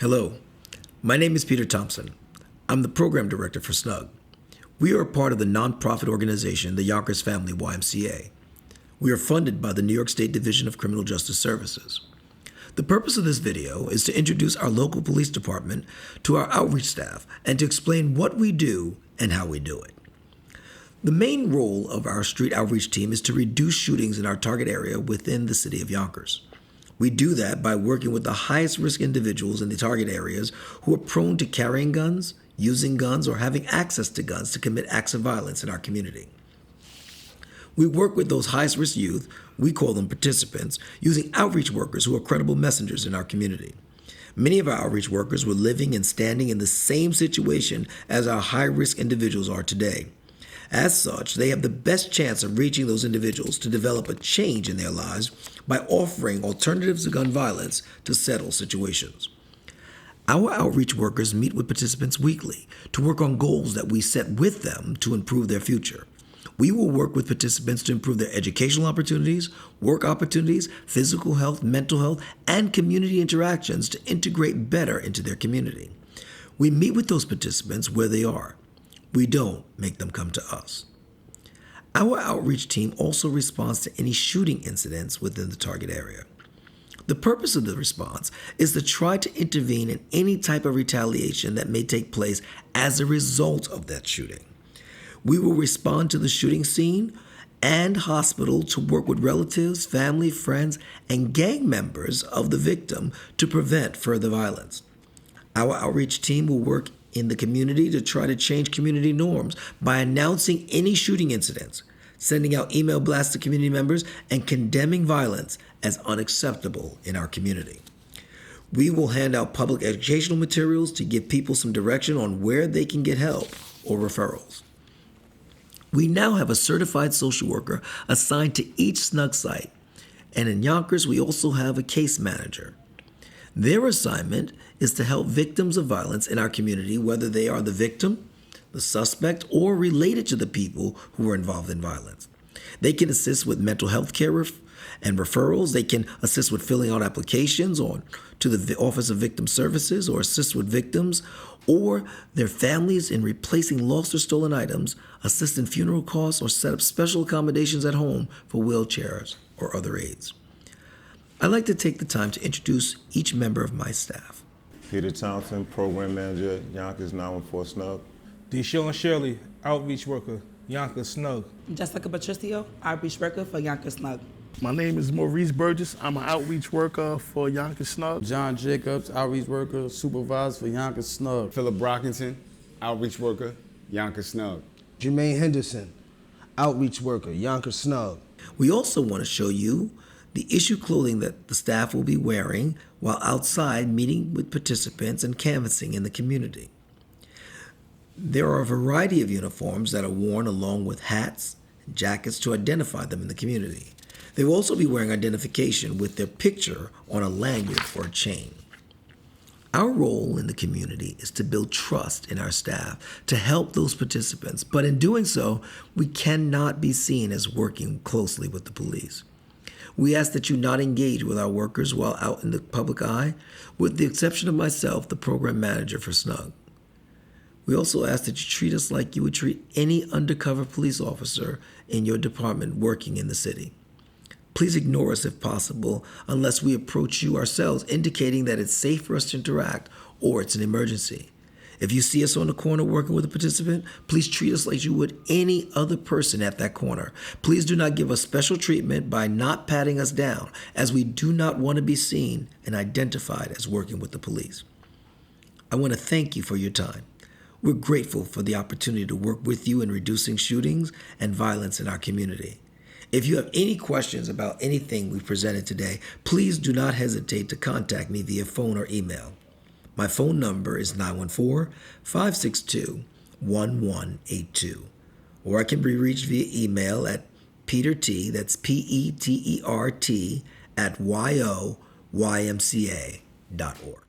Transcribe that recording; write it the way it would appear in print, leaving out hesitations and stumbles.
Hello, my name is Peter Thompson. I'm the program director for Snug. We are a part of the nonprofit organization, the Yonkers Family YMCA. We are funded by the New York State Division of Criminal Justice Services. The purpose of this video is to introduce our local police department to our outreach staff and to explain what we do and how we do it. The main role of our street outreach team is to reduce shootings in our target area within the city of Yonkers. We do that by working with the highest risk individuals in the target areas who are prone to carrying guns, using guns, or having access to guns to commit acts of violence in our community. We work with those highest risk youth, we call them participants, using outreach workers who are credible messengers in our community. Many of our outreach workers were living and standing in the same situation as our high risk individuals are today. As such, they have the best chance of reaching those individuals to develop a change in their lives by offering alternatives to gun violence to settle situations. Our outreach workers meet with participants weekly to work on goals that we set with them to improve their future. We will work with participants to improve their educational opportunities, work opportunities, physical health, mental health, and community interactions to integrate better into their community. We meet with those participants where they are. We don't make them come to us. Our outreach team also responds to any shooting incidents within the target area. The purpose of the response is to try to intervene in any type of retaliation that may take place as a result of that shooting. We will respond to the shooting scene and hospital to work with relatives, family, friends, and gang members of the victim to prevent further violence. Our outreach team will work in the community to try to change community norms by announcing any shooting incidents, sending out email blasts to community members, and condemning violence as unacceptable in our community. We will hand out public educational materials to give people some direction on where they can get help or referrals. We now have a certified social worker assigned to each Snug site, and in Yonkers, we also have a case manager. Their assignment is to help victims of violence in our community, whether they are the victim, the suspect, or related to the people who are involved in violence. They can assist with mental health care and referrals. They can assist with filling out applications to the Office of Victim Services, or assist with victims or their families in replacing lost or stolen items, assist in funeral costs, or set up special accommodations at home for wheelchairs or other aids. I'd like to take the time to introduce each member of my staff. Peter Thompson, Program Manager, Yonkers 914 Snug. Deshaun Shirley, Outreach Worker, Yonkers Snug. Jessica Patricio, Outreach Worker for Yonkers Snug. My name is Maurice Burgess. I'm an outreach worker for Yonkers Snug. John Jacobs, Outreach Worker, Supervisor for Yonkers Snug. Philip Brockington, Outreach Worker, Yonkers Snug. Jermaine Henderson, Outreach Worker, Yonkers Snug. We also want to show you the issue clothing that the staff will be wearing while outside meeting with participants and canvassing in the community. There are a variety of uniforms that are worn along with hats and jackets to identify them in the community. They will also be wearing identification with their picture on a lanyard or a chain. Our role in the community is to build trust in our staff to help those participants, but in doing so, we cannot be seen as working closely with the police. We ask that you not engage with our workers while out in the public eye, with the exception of myself, the program manager for Snug. We also ask that you treat us like you would treat any undercover police officer in your department working in the city. Please ignore us if possible, unless we approach you ourselves, indicating that it's safe for us to interact or it's an emergency. If you see us on the corner working with a participant, please treat us like you would any other person at that corner. Please do not give us special treatment by not patting us down, as we do not want to be seen and identified as working with the police. I want to thank you for your time. We're grateful for the opportunity to work with you in reducing shootings and violence in our community. If you have any questions about anything we presented today, please do not hesitate to contact me via phone or email. My phone number is 914-562-1182, or I can be reached via email at PeterT, that's PETERT, @YOYMCA.org.